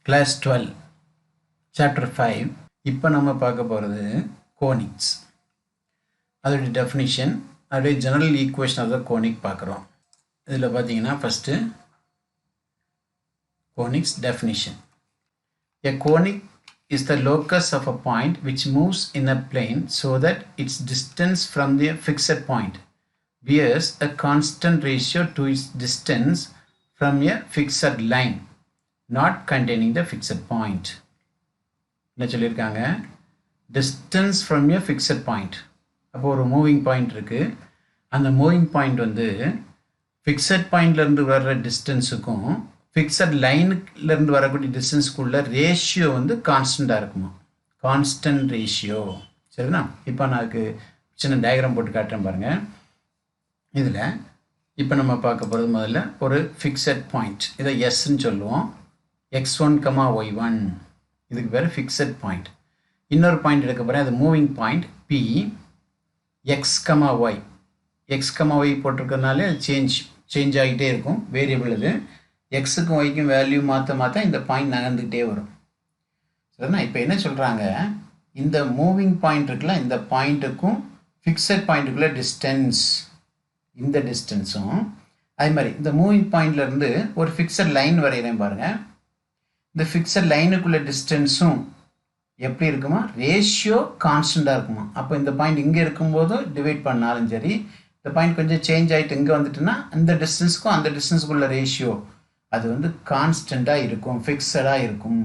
Class 12 Chapter 5 இப்போ நம்ம பார்க்க போகிறது கோனிக்ஸ். அதோடைய டெஃபினிஷன், அதோடைய general equation of the conic பார்க்குறோம். இதில் பார்த்தீங்கன்னா first conics definition. A conic is the locus of a point which moves in a plane so that its distance from the fixed point bears a constant ratio to its distance from a fixed line not containing the fixed point. என்ன சொல்லியிருக்காங்க? distance from a fixed point. அப்போ ஒரு moving point இருக்குது. அந்த moving point வந்து fixed பாயிண்ட்லேருந்து வர்ற டிஸ்டன்ஸுக்கும் fixed லைனுலேருந்து வரக்கூடிய டிஸ்டன்ஸுக்குள்ள ரேஷியோ வந்து கான்ஸ்டண்ட்டாக இருக்குமா? Constant ratio. சரிண்ணா? இப்போ நான் அதுக்கு சின்ன டயக்ராம் போட்டு காட்டுறேன் பாருங்கள். இதில் இப்போ நம்ம பார்க்க போகிறது முதல்ல ஒரு ஃபிக்ஸட் பாயிண்ட். இதை எஸ்ன்னு சொல்லுவோம். x1, y1 இதுக்கு பேர் ஃபிக்ஸட் பாயிண்ட். இன்னொரு பாயிண்ட் எடுக்க போகிறேன், அது moving point P, x, y. x, y போட்டிருக்கிறதுனால அது சேஞ்ச் ஆகிட்டே இருக்கும், வேரியபிள் இது. எக்ஸுக்கும் ஒய்க்கும் வேல்யூ மாற்ற இந்த பாயிண்ட் நகர்ந்துக்கிட்டே வரும். சரிண்ணா? இப்போ என்ன சொல்கிறாங்க, இந்த மூவிங் பாயிண்ட் இருக்குல்ல, இந்த பாயிண்ட்டுக்கும் ஃபிக்ஸட் பாயிண்ட்டுக்குள்ளே டிஸ்டன்ஸ், இந்த டிஸ்டன்ஸும் அதே மாதிரி இந்த மூவிங் பாயிண்ட்லேருந்து ஒரு ஃபிக்ஸட் லைன் வரைகிறேன் பாருங்கள். இந்த ஃபிக்ஸட் லைனுக்குள்ள டிஸ்டன்ஸும் எப்படி இருக்குமா? ரேஷியோ கான்ஸ்டண்ட்டாக இருக்குமா? அப்போ இந்த பாயிண்ட் இங்கே இருக்கும்போது டிவைட் பண்ணாலும் சரி, இந்த பாயிண்ட் கொஞ்சம் சேஞ்ச் ஆகிட்டு இங்கே வந்துட்டுன்னா இந்த டிஸ்டன்ஸுக்கும் அந்த டிஸ்டன்ஸுக்குள்ள ரேஷியோ அது வந்து கான்ஸ்டண்ட்டாக இருக்கும், ஃபிக்ஸடாக இருக்கும்.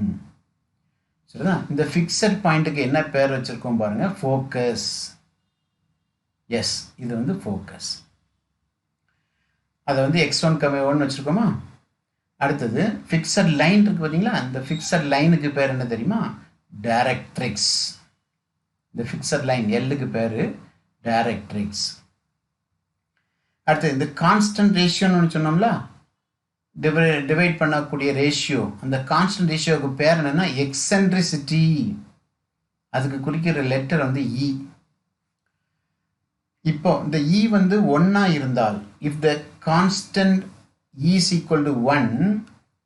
சரிதான்? இந்த ஃபிக்ஸட் பாயிண்ட்டுக்கு என்ன பேர் வச்சுருக்கோம் பாருங்கள், ஃபோக்கஸ். எஸ், இது வந்து ஃபோக்கஸ். அதை வந்து x1, y1 வச்சுருக்கோமா? அடுத்தது ஃபிக்ஸட் லைன் இருக்குது பார்த்தீங்களா? அந்த ஃபிக்ஸட் லைனுக்கு பேர் என்ன தெரியுமா? டைரக்ட்ரிக்ஸ். இந்த ஃபிக்ஸட் லைன் எல்லுக்கு பேர் டைரக்ட்ரிக்ஸ். அடுத்தது இந்த கான்ஸ்டன்ட் ரேஷியோன்னு சொன்னோம்ல, டிவைட் பண்ணக்கூடிய ரேஷியோ, அந்த கான்ஸ்டன்ட் ரேஷியோவுக்கு பேர் என்னென்னா எக்ஸென்ட்ரிசிட்டி. அதுக்கு குறிக்கிற லெட்டர் வந்து இ. இப்போ இந்த இ வந்து 1 இருந்தால், if the constant E is equal to 1,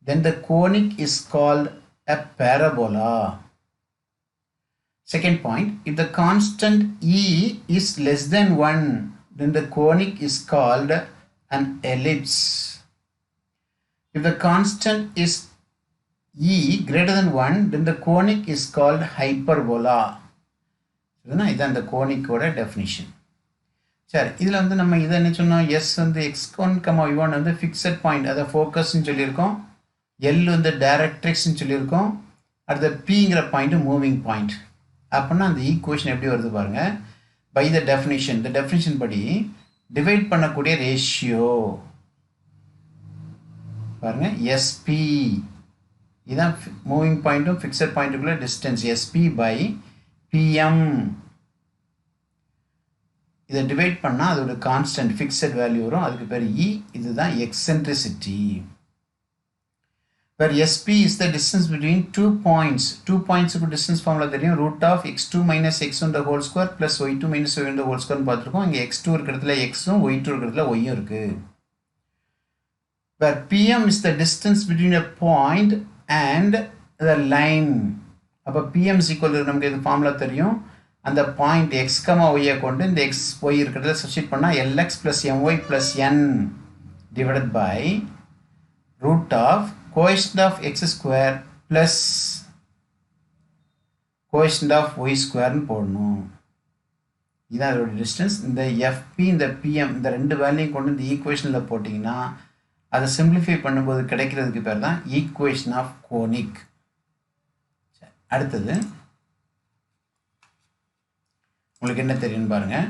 then the conic is called a parabola. Second point, if the constant E is less than 1, then the conic is called an ellipse. If the constant is E greater than 1, then the conic is called hyperbola. இதுதான் இந்த கோனிக்கோட definition. சரி, இதில் வந்து நம்ம இதை என்ன சொன்னோம், S வந்து x1, y1 வந்து ஃபிக்ஸட் பாயிண்ட், அதை ஃபோக்கஸ்ன்னு சொல்லியிருக்கோம். எல் வந்து டைரக்ட்ரிக்ஸ்ன்னு சொல்லியிருக்கோம். அடுத்த பிங்கிற பாயிண்ட்டு மூவிங் பாயிண்ட். அப்படின்னா அந்த ஈக்குவேஷன் எப்படி வருது பாருங்கள். பை த டெஃபினிஷன், இந்த டெஃபினிஷன் படி டிவைட் பண்ணக்கூடிய ரேஷியோ பாருங்கள், எஸ்பி. இதுதான் மூவிங் பாயிண்ட்டும் ஃபிக்ஸட் பாயிண்ட்டுக்குள்ள டிஸ்டன்ஸ், எஸ்பி பை பிஎம். இதை டிவைட் பண்ணால் அதோட கான்ஸ்டன்ட் ஃபிக்ஸட் வேல்யூ வரும், அதுக்கு பேர் இ. இதுதான் eccentricity. Where SP is the distance between 2 points. 2 பாயிண்ட்ஸுக்கு டிஸ்டன்ஸ் ஃபார்முலா தெரியும், root of x2 minus x1 whole square plus y2 minus y1 whole ஸ்கொயர்னு பார்த்துருக்கோம். இங்கே x2 இருக்கிறதுல எக்ஸும் y2 இருக்கிறதுல ஒய்யும் இருக்குது. Where PM is the distance between a point and the line. அப்போ பிஎம் ஈக்குவல் நமக்கு இது ஃபார்முலா தெரியும். அந்த பாயிண்ட் x, y கொண்டு இந்த x, y இருக்கிறதுல சப்ஸ்டிட் பண்ணால் lx plus my plus n divided by root of coefficient of x square plus coefficient of y ஸ்கொயர்னு போடணும். இதுதான் அதோட டிஸ்டன்ஸ். இந்த எஃப்பி இந்த பிஎம் இந்த ரெண்டு வேல்யூயும் கொண்டு இந்த ஈக்குவேஷனில் போட்டிங்கன்னா அதை சிம்பிளிஃபை பண்ணும்போது கிடைக்கிறதுக்கு பேர் தான் ஈக்குவேஷன் ஆஃப் கோனிக். அடுத்தது உங்களுக்கு என்ன தெரியும்னு பாருங்கள்.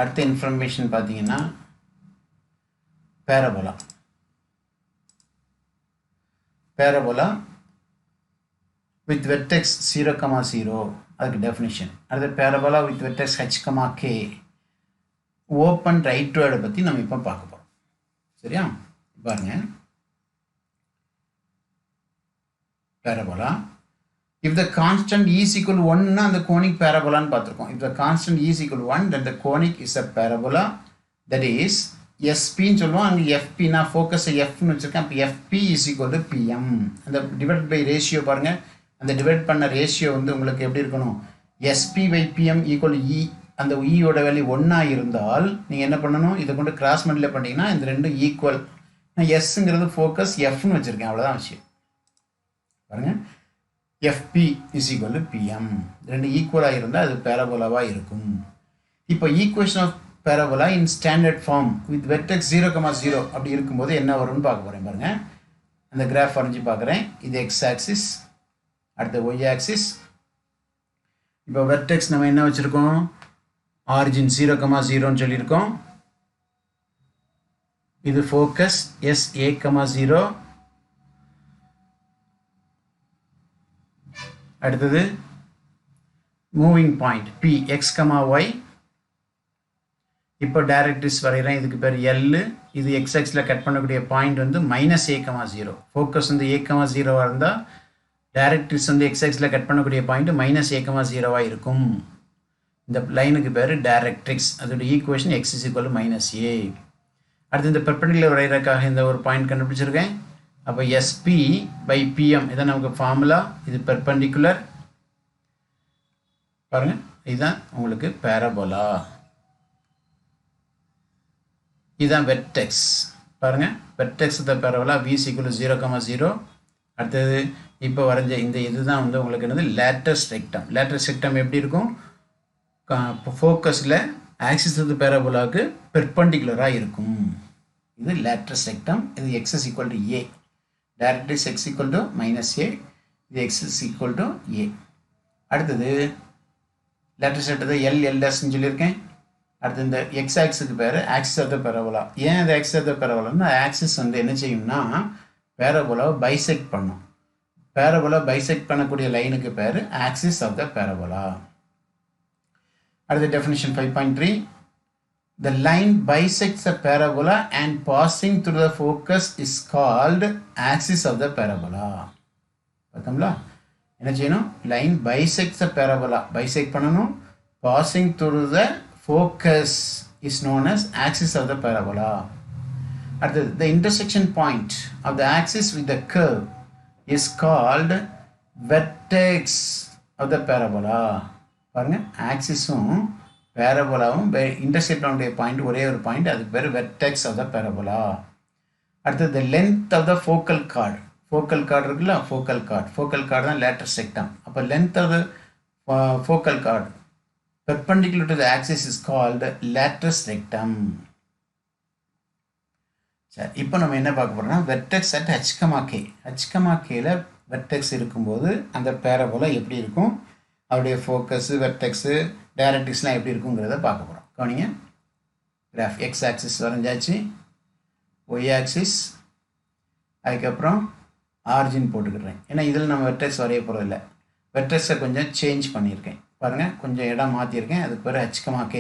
அடுத்த இன்ஃபர்மேஷன் பார்த்தீங்கன்னா பேரபோலா. பேரபோலா வித் வெர்டெக்ஸ் 0,0 அதுக்கு டெஃபினிஷன். அடுத்த parabola with vertex h, k open right வேர்டை பற்றி நம்ம இப்போ பார்க்க போகிறோம். சரியா? பாருங்கள், parabola if the constant e is equal to 1 na the conic parabola nu paathirukom. If the constant e is equal to 1, then the conic is a parabola, that is எஸ்பின்னு சொல்லுவோம், அங்கே எஃப்பி, நான் ஃபோக்கஸை எஃப்னு வச்சுருக்கேன். அப்போ FP is equal to PM. அந்த divide by ratio பாருங்கள், அந்த divide பண்ண ratio வந்து உங்களுக்கு எப்படி இருக்கணும், எஸ்பி பை பிஎம் ஈக்குவல் இ. அந்த இயோட வேல்யூ 1 இருந்தால் நீங்கள் என்ன பண்ணணும், இதை கொண்டு கிராஸ் மல்டிப்ளை பண்ணிங்கன்னா இந்த ரெண்டும் ஈக்குவல். நான் எஸ்ங்கிறது ஃபோக்கஸ் எஃப்னு வச்சுருக்கேன், அவ்வளோதான் விஷயம். பாருங்கள், FP is equal to PM. ரெண்டு ஈக்குவலாக இருந்தால் அது பேரபோலாவாக இருக்கும். இப்போ equation of parabola in standard form with vertex 0,0 அப்படி இருக்கும்போது என்ன வரும்னு பார்க்க போகிறேன். பாருங்கள், அந்த கிராஃப் வரைஞ்சி பார்க்குறேன். இது எக்ஸ் ஆக்சிஸ், அடுத்த ஒய் ஆக்சிஸ். இப்போ வெர்டெக்ஸ் நம்ம என்ன வச்சுருக்கோம், ஆரிஜின் 0,0ன்னு சொல்லியிருக்கோம். இது ஃபோக்கஸ் SA,0. அடுத்தது மூவிங் பாயிண்ட் P X,Y. இப்போ டைரக்ட்ரிஸ் வரைகிறேன், இதுக்கு பேர் L. இது எக்ஸ் ஆக்ஸில் கட் பண்ணக்கூடிய பாயிண்ட் வந்து -A,0. ஃபோக்கஸ் வந்து A,0 இருந்தால் டைரக்ட்ரிஸ் வந்து எக்ஸ் ஆக்ஸில் கட் பண்ணக்கூடிய பாயிண்ட் -A,0 இருக்கும். இந்த லைனுக்கு பேர் டைரக்ட்ரிக்ஸ். அதோட ஈக்குவேஷன் x = -a. அடுத்து இந்த பெர்பெண்டிகுலர் வரைகிறதுக்காக இந்த ஒரு பாயிண்ட் கண்டுபிடிச்சிருக்கேன். அப்போ SP by PM இதான் நமக்கு ஃபார்முலா. இது பெர்பெண்டிகுலர். பாருங்கள், இதுதான் உங்களுக்கு பேரபோலா. இதுதான் வெர்டெக்ஸ். பாருங்கள், வெர்டெக்ஸ் த பேரபோலா V = 0,0. அடுத்தது இப்போ வரைஞ்ச இந்த இதுதான் வந்து உங்களுக்கு என்னது லேட்டஸ்ட் ரெக்டம். லேட்டஸ்ட் ரெக்டம் எப்படி இருக்கும், ஃபோக்கஸில் ஆக்சிஸ் ஆஃப் த பேரபோலாவுக்கு பெர்பெண்டிகுலராக இருக்கும். இது லேட்டஸ்ட் ரெக்டம். இது x = a. Directrix x = -a. இது x = a. அடுத்தது லேட்டஸ்ட் ரெக்டத்தை LLSன்னு சொல்லியிருக்கேன். அடுத்து இந்த எக்ஸ் ஆக்ஸுக்கு பேர் ஆக்சிஸ் ஆஃப் த பேரபோலா. ஏன் அது ஆக்சிஸ் ஆஃப் த பேரபோலான்னா, ஆக்சிஸ் வந்து என்ன செய்யும்னா பேரபோலாவை பைசெக்ட் பண்ணும். பேரபோலா பைசெக்ட் பண்ணக்கூடிய லைனுக்கு பேர் ஆக்சிஸ் ஆஃப் த பேரபோலா. அடுத்த definition 5.3. The line bisects a parabola and passing through the focus is called axis of the parabola. பார்த்தோம்ல, என்ன செய்யணும், line bisects a parabola, bisect பண்ணணும். Passing through the focus is known as axis of the parabola. அடுத்தது the intersection point of the axis with the curve is called vertex of the parabola. பாருங்கள், ஆக்சிஸும் பேரபோலாவும் intersect பண்ணக்கூடிய point ஒரே ஒரு point, அதுக்கு பேர் vertex of the parabola. அடுத்தது the length of the focal chord. Focal chord இருக்குல்ல, focal chord தான் latus rectum. அப்போ length of the focal chord perpendicular to the axis is called lattice rectum. சரி, இப்போ நம்ம என்ன பார்க்க போகிறோம்னா வெர்டெக்ஸ் அட் H,K. H,Kல வெர்டெக்ஸ் இருக்கும்போது அந்த பேரபோலா எப்படி இருக்கும், அவருடைய ஃபோக்கஸு, வெர்டெக்ஸு, டைரக்ட்ரிக்ஸ்லாம் எப்படி இருக்குங்கிறத பார்க்க போகிறோம். கவனிங்க, கிராஃப் எக்ஸ் ஆக்சிஸ் வரைஞ்சாச்சு, ஒய் ஆக்சிஸ், அதுக்கப்புறம் ஆரிஜின் போட்டுக்கிறேன். ஏன்னா இதில் நம்ம வெர்டெக்ஸ் வரைய போகிறதில்ல. வெர்டெக்ஸை கொஞ்சம் சேஞ்ச் பண்ணியிருக்கேன். பாருங்கள், கொஞ்சம் இடம் மாற்றிருக்கேன், அதுக்கு பேர் H,K.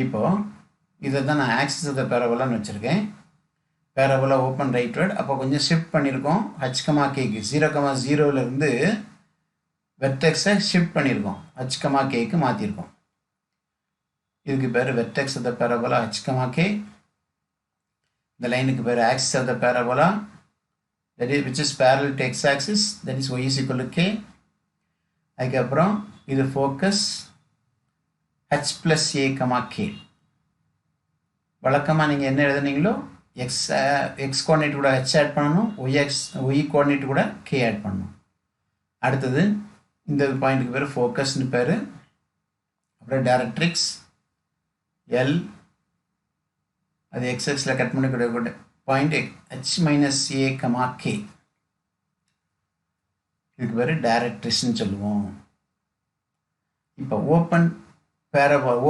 இப்போது இதை தான் நான் ஆக்சிஸ் ஆஃப் த பேரபோலான்னு வச்சுருக்கேன். Parabola open rightward. அப்போ கொஞ்சம் ஷிஃப்ட் பண்ணியிருக்கோம். H,Kக்கு 0,0லேருந்து வெர்டெக்ஸை ஷிஃப்ட் பண்ணியிருக்கோம், H,Kக்கு மாற்றிருக்கோம். இதுக்கு பேர் vertex of the parabola H,K. இந்த லைனுக்கு பேர் axis of the parabola, that is which is parallel to x axis, that is y = k. அதுக்கப்புறம் இது ஃபோக்கஸ் H + A,K. வழக்கமாக நீங்கள் என்ன எழுதுனீங்களோ எக்ஸ் கோஆர்டினேட் கூட H ஆட் பண்ணணும், ஒய் கோஆர்டினேட் கூட K ஆட் பண்ணணும். அடுத்தது இந்த பாயிண்ட்டுக்கு பேர் ஃபோக்கஸ்னு பேர். அப்புறம் டைரக்ட்ரிக்ஸ் L, அது எக்ஸ்எக்ஸில் கட் பண்ணக்கூடிய பாயிண்ட் H - A,K. இதுக்கு பேர் டைரக்ட்ரிக்ஸ்ன்னு சொல்லுவோம். இப்போ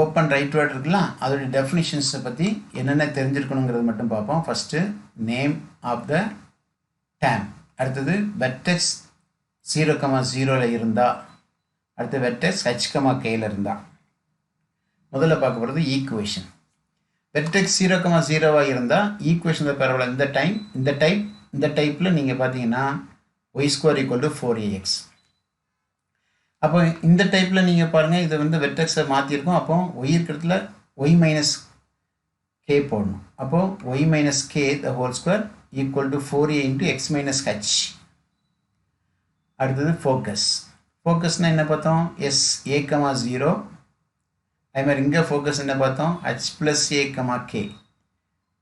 ஓப்பன் ரைட்வர்ட் இருக்கலாம், அதோடைய டெஃபினிஷன்ஸை பற்றி என்னென்ன தெரிஞ்சிருக்கணுங்கிறது மட்டும் பார்ப்போம். First name of the dame, அடுத்தது வெர்டெக்ஸ் 0,0ல் இருந்தால், அடுத்து வெர்டெக்ஸ் H,Kல இருந்தால். முதல்ல பார்க்க போகிறது ஈக்குவேஷன். வெர்டெக்ஸ் 0,0 இருந்தால் ஈக்குவேஷன் பேரபோலா இந்த டைப்பில் நீங்கள் பார்த்தீங்கன்னா y² = 4ax. அப்போ இந்த டைப்பில் நீங்கள் பாருங்கள், இதை வந்து வெர்டெக்ஸை மாற்றிருக்கோம். அப்போ y இருக்கிறதுல y - k போடணும். அப்போ y minus k the whole square equal to 4a into x minus h. அடுத்தது focus. Focusனா என்ன பார்த்தோம்? s a, 0. அதே மாதிரி இங்கே ஃபோக்கஸ் என்ன பார்த்தோம்? h plus a, k.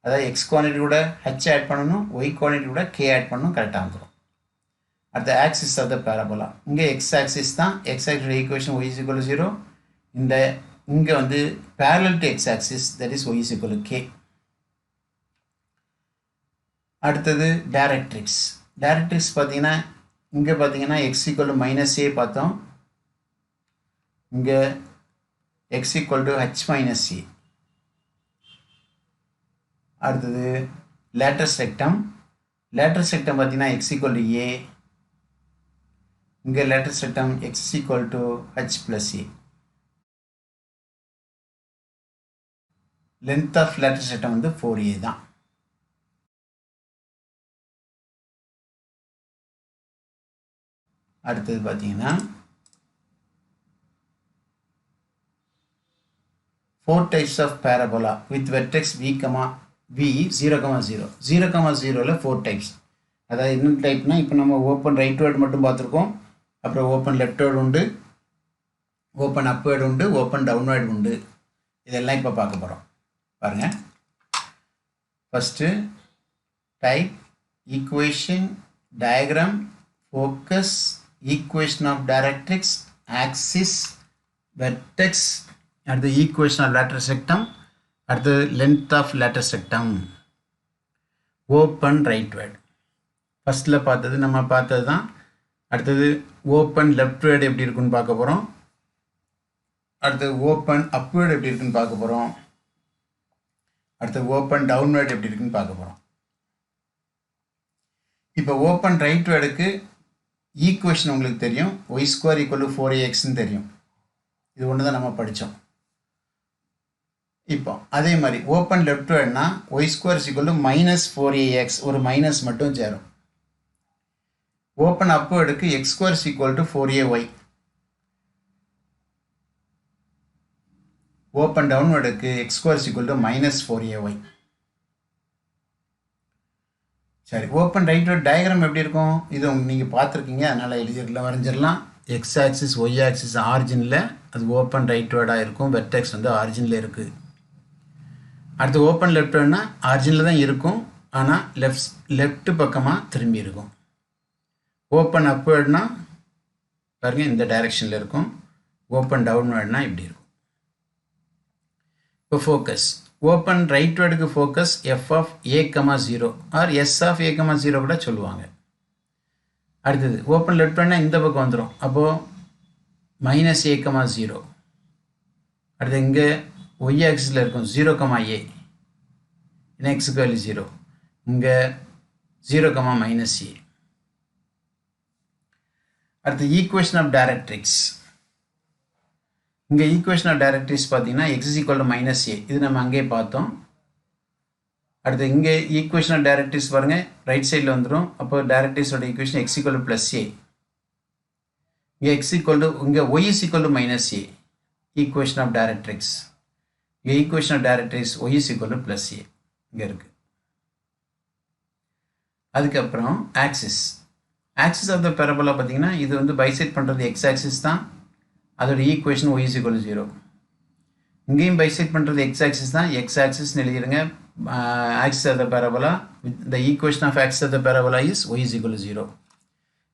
அதாவது x குவான்டிட்டி கூட h ஆட் பண்ணணும், y குவான்டிட்டி கூட k ஆட் பண்ணணும், கரெக்டாக வந்துடும். அடுத்த ஆக்சிஸ் ஆஃப் த பேரபோலா. இங்கே x ஆக்சிஸ் தான், x axis equation y is equal to 0. இந்த இங்கே வந்து parallel to x axis, that is y is equal to k. அடுத்தது டைரக்ட்ரிக்ஸ். டைரக்ட்ரிக்ஸ் பார்த்தீங்கன்னா இங்கே பார்த்தீங்கன்னா x equal to -a பார்த்தோம், இங்கே x equal to h minus a. அடுத்தது லேட்டஸ்ட் ரெக்டம். லேட்டஸ்ட் ரெக்டம் பார்த்தீங்கன்னா x equal to a, இங்கே latus rectum x equal to h plus a. Length of latus rectum வந்து 4a தான். அடுத்தது பார்த்தீங்கன்னா 4 types of parabola with vertex v, 0, 0. 0, 0ல 4 types. அதாவது என்ன டைப்னா, இப்போ நம்ம ஓப்பன் ரைட் வேர்டு மட்டும் பார்த்துருக்கோம், அப்புறம் ஓப்பன் லெஃப்ட் வேர்டு உண்டு, ஓப்பன் அப் வேர்டு உண்டு, ஓப்பன் டவுன் வேர்டு உண்டு. இதெல்லாம் இப்போ பார்க்க போகிறோம். பாருங்கள், first type, equation, diagram, focus, equation of directrix, axis, vertex, அடுத்து ஈக்குவேஷன் ஆஃப் லேட்டஸ்ட் ரெக்டம், அடுத்தது length of latus rectum, open rightward. ஃபஸ்ட்டில் பார்த்தது நம்ம பார்த்தது தான். அடுத்தது ஓப்பன் லெஃப்ட் வேர்டு எப்படி இருக்குன்னு பார்க்க போகிறோம். அடுத்தது ஓப்பன் அப் வேர்டு எப்படி இருக்குன்னு பார்க்க போகிறோம். அடுத்தது ஓப்பன் டவுன் வேர்டு எப்படி இருக்குன்னு பார்க்க போகிறோம். இப்போ ஓப்பன் ரைட் வேர்டுக்கு ஈக்குவேஷன் உங்களுக்கு தெரியும், y square equal to 4axன்னு தெரியும். இது ஒன்று தான் நம்ம படித்தோம். இப்போ அதே மாதிரி ஓப்பன் லெஃப்ட் வேர்டுனா y square is equal to -4ax, ஒரு மைனஸ் மட்டும் சேரும். ஓப்பன் அப் வேர்டுக்கு x square is equal to 4ay. Open down வேர்டுக்கு x square is equal to -4ay. சரி, ஓப்பன் ரைட் வேர்டு டயக்ராம் எப்படி இருக்கும்? இது நீங்கள் பார்த்துருக்கீங்க, அதனால் எழுதிடலாம், வரைஞ்சிடலாம். x ஆக்சிஸ் y ஆக்சிஸ் ஆரிஜினில் அது ஓப்பன் ரைட் வேர்டாக இருக்கும், வெர்டெக்ஸ் வந்து ஆரிஜினில் இருக்குது. அடுத்து ஓப்பன் லெஃப்ட் வேர்டுனா ஆரிஜினில் தான் இருக்கும், ஆனால் லெஃப்ட் பக்கமாக திரும்பி இருக்கும். ஓப்பன் அப் வேர்டுனா பாருங்கள் இந்த டைரெக்ஷனில் இருக்கும். ஓப்பன் டவுன் வேர்டுனா இப்படி இருக்கும். இப்போ ஃபோக்கஸ். ஓப்பன் ரைட் வேர்டுக்கு focus f of a, 0 or s of a, 0 கூட சொல்லுவாங்க. அடுத்தது ஓப்பன் லெஃப்ட் வேர்டுனா இந்த பக்கம் வந்துடும், அப்போது -a, 0. அடுத்து இங்கே y ஆக்சிஸில் இருக்கும் 0, a, x equal 0. இங்கே 0, -a. அடுத்து ஈக்குவேஷன் ஆஃப் டைரக்ட்ரிக்ஸ். இங்கே ஈக்குவேஷன் ஆஃப் டைரக்ட்ரிக்ஸ் பார்த்தீங்கன்னா x is equal to -a, இது நம்ம அங்கேயே பார்த்தோம். அடுத்து இங்கே ஈக்குவேஷன் ஆஃப் டைரக்ட்ரிக்ஸ் பாருங்கள், ரைட் சைடில் வந்துடும். அப்போ டைரக்ட்ரிக்ஸோட equation x equal to +a. இங்கே x equal to, இங்கே y is equal to -a, equation of directrix. இங்கே equation of directrix y is equal to +a இங்கே இருக்குது. அதுக்கப்புறம் axis. Axis of the parabola பார்த்தீங்கன்னா இது வந்து பைசெக்ட் பண்ணுறது x ஆக்சிஸ் தான், அதோட equation y is equal to 0. இங்கேயும் பைசெக்ட் பண்ணுறது x ஆக்சிஸ் தான், x ஆக்சிஸ்னு எழுதிடுங்க. Axis of the parabola, the equation of axis of the parabola is y is equal to 0.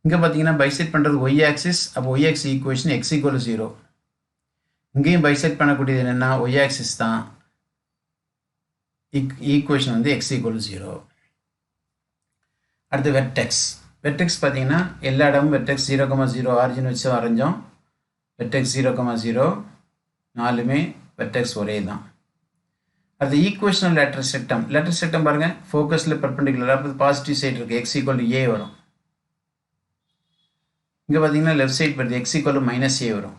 இங்கே பார்த்தீங்கன்னா பைசெக்ட் பண்ணுறது y ஆக்சிஸ், அப்போ y axis equation x equal to 0. இங்கேயும் பைசெக்ட் பண்ணக்கூடியது என்னென்னா y ஆக்சிஸ் தான், ஈக்குவேஷன் வந்து x equal to 0. அடுத்து வெர்டெக்ஸ். வெர்டெக்ஸ் பார்த்தீங்கன்னா எல்லா இடமும் வெர்டெக்ஸ் 0, 0 ஆரிஜின் வச்சு வரைஞ்சோம். வெர்டெக்ஸ் 0, 0 நாலுமே வெர்டெக்ஸ் ஒரே தான். அடுத்து equation lateral rectum. Lateral rectum பாருங்கள், ஃபோக்கஸில் பெர்பெண்டிகுலர், அப்போ பாசிட்டிவ் சைடு இருக்குது, x equal to a வரும். இங்கே பார்த்தீங்கன்னா லெஃப்ட் சைடு வருது, x equal to -a வரும்.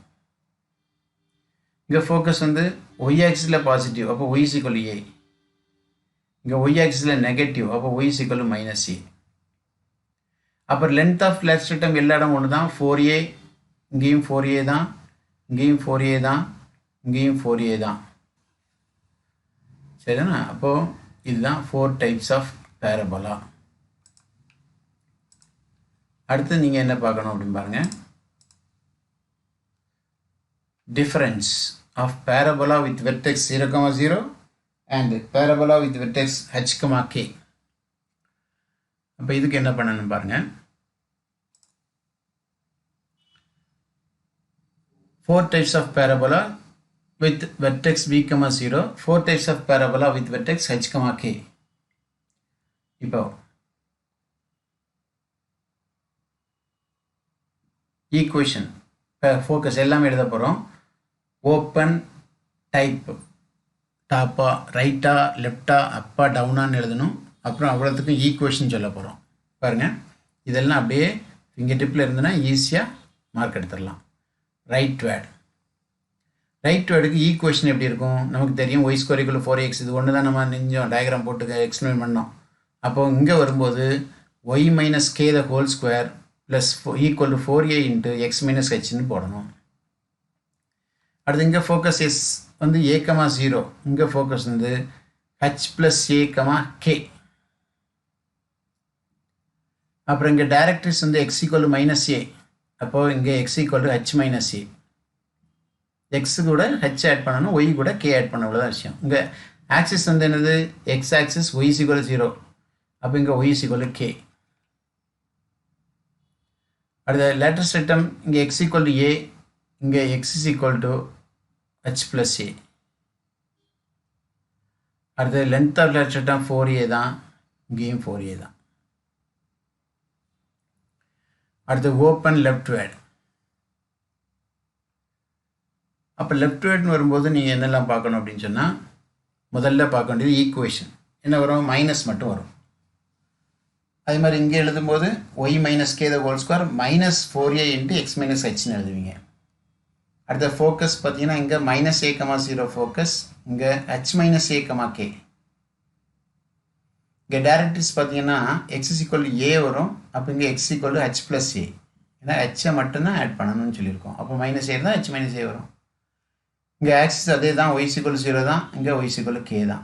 இங்கே ஃபோக்கஸ் வந்து y ஆக்சிஸில் பாசிட்டிவ், அப்போ y is equal to a. இங்கே y ஆக்சிஸில் நெகட்டிவ், அப்போ y is equal to -a. அப்புறம் லென்த் ஆஃப் லேட்டரல் ரெக்டம் எல்லா இடம் ஒன்று தான், 4a. இங்கேயும் 4a தான், இங்கேயும் 4a தான், இங்கேயும் 4a தான். சரிதானா? அப்போது இதுதான் 4 types of parabola. அடுத்து நீங்கள் என்ன பார்க்கணும் அப்படின்னு பாருங்கள். Difference of parabola with vertex 0, 0 and parabola with vertex h, k. அப்போ இதுக்கு என்ன பண்ணணும் பாருங்கள். 4 types of parabola with vertex b, 0, 4 types of parabola with vertex h, k. இப்போ ஈக்குவேஷன் ஃபோக்கஸ் எல்லாமே எழுத போகிறோம். ஓப்பன் டைப் டாப்பா ரைட்டா லெஃப்டா அப்பா டவுனான்னு எழுதணும். அப்புறம் அவ்வளோத்துக்கும் ஈக்குவேஷன் சொல்ல போகிறோம். பாருங்கள், இதெல்லாம் அப்படியே ஃபிங்கர் டிப்பில் இருந்ததுன்னா ஈஸியாக மார்க் எடுத்துடலாம். ரைட் வேர்டுக்கு ஈக்குவேஷன் எப்படி இருக்கும் நமக்கு தெரியும். y = 4x, இது ஒன்று தான் நம்ம நெஞ்சோம் டயக்ராம் போட்டு எக்ஸ்பிளைன் பண்ணோம். அப்போது இங்கே வரும்போது y - k the whole square plus equal to 4a into x - hன்னு போடணும். அடுத்து இங்கே ஃபோக்கஸ் எஸ் வந்து a, 0, இங்கே ஃபோக்கஸ் வந்து h plus a, k. அப்புறம் இங்கே டைரக்ட்ரிக்ஸ் வந்து x - a. அப்போது இங்கே x h - a. x கூட h ஆட் பண்ணணும், y கூட k ஆட் பண்ண அவ்வளோதான் விஷயம். இங்கே ஆக்சிஸ் வந்து என்னது x ஆக்சிஸ், y = 0. அப்போ இங்கே y = k. அடுத்த லேட்டர் செட்டம் இங்கே x = a, இங்கே x = h plus a. அடுத்த length of latus rectum 4a தான், இங்கேயும் 4a தான். அடுத்து ஓப்பன் லெஃப்ட் வேர்டு. அப்போ லெஃப்ட் வேர்டுன்னு வரும்போது நீங்கள் என்னெல்லாம் பார்க்கணும் அப்படின்னு சொன்னால், முதல்ல பார்க்க வேண்டியது ஈக்குவேஷன் என்ன வரும், மைனஸ் மட்டும் வரும். அதே மாதிரி இங்கே எழுதும்போது y - k the whole square -4a into x - hன்னு எழுதுவீங்க. அடுத்த ஃபோக்கஸ் பார்த்தீங்கன்னா இங்கே -a, 0 ஃபோக்கஸ், இங்கே h - a, k. இங்கே டைரக்ட்ரிக்ஸ் பார்த்தீங்கன்னா x = a வரும். அப்போ இங்கே x = h plus a. ஏன்னா ஹெச்சை மட்டும்தான் ஆட் பண்ணணும்னு சொல்லியிருக்கோம். அப்போ -a தான் h - a வரும். இங்கே ஆக்சிஸ் அதே தான், y = 0 தான், இங்கே y = k தான்.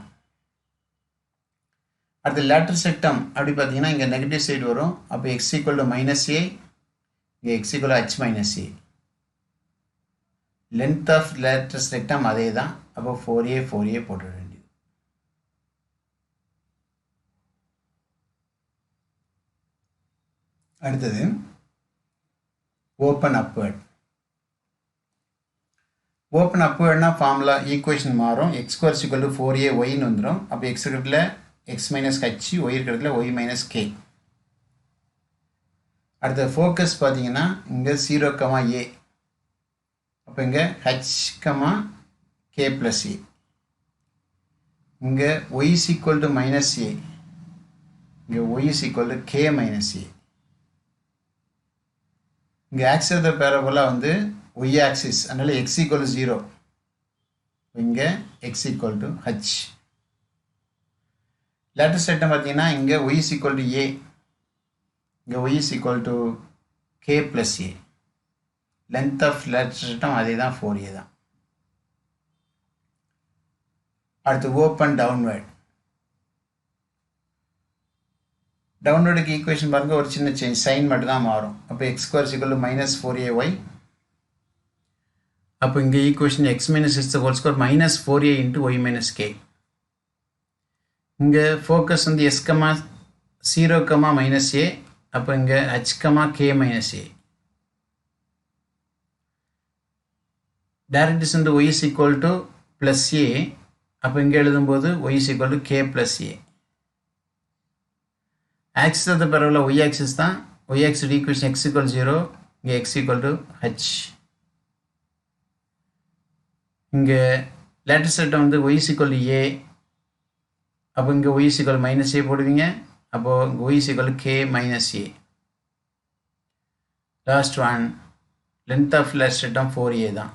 அடுத்து லேட்டர் செக்டம் அப்படி பார்த்தீங்கன்னா இங்கே நெகட்டிவ் சைடு வரும். அப்போ x = -a, இங்கே x = h - a. Length of latus rectum அதே தான். அப்போ 4a போட்டுட வேண்டியது. அடுத்தது ஓப்பன் அப்வேர்ட். ஓப்பன் அப்வேர்ட்னா ஃபார்முலா ஈக்குவேஷன் மாறும். x² = 4a(y)ன்னு வந்துடும். அப்போ x இருக்கிறதுல x - h, y இருக்கிறதுல y - k. அடுத்த ஃபோக்கஸ் பார்த்தீங்கன்னா இங்கே 0, a. அப்போ இங்கே h, k plus a. இங்கே y = -a, இங்கே y = k - a. இங்கே ஆக்சிஸ் ஆஃப் த பேரபோலா வந்து y ஆக்சிஸ், அதனால் x = 0. இங்கே x = h. லேட்டர் செட்டம் பார்த்தீங்கன்னா இங்கே y = a, இங்கே y = k plus a. Length of latus rectum அதே தான், 4a தான். அடுத்து ஓப்பன் டவுன்வேர்ட். டவுன்வேர்டுக்கு ஈக்குவேஷன் பாருங்கள், ஒரு சின்ன சேஞ்ச், சைன் மட்டும் தான் மாறும். அப்போ x² = -4ay. அப்போ இங்கே equation x - h the whole square -4a into y - k. இங்கே ஃபோக்கஸ் வந்து s, 0, -a. அப்போ இங்கே h, k - a. டைரக்ட்ரிக்ஸ் வந்து y = +a. அப்போ இங்கே எழுதும்போது y = k plus a. Axis of the parabola y axis தான். y ஆக்சிஸ் ஈக்குவேஷன் x = 0, இங்கே x = h. இங்கே லேட்டர் செட்டம் வந்து y = a. அப்போ இங்கே y = -a போடுவீங்க. அப்போது y = k - a. Last one length of latus rectum 4a தான்.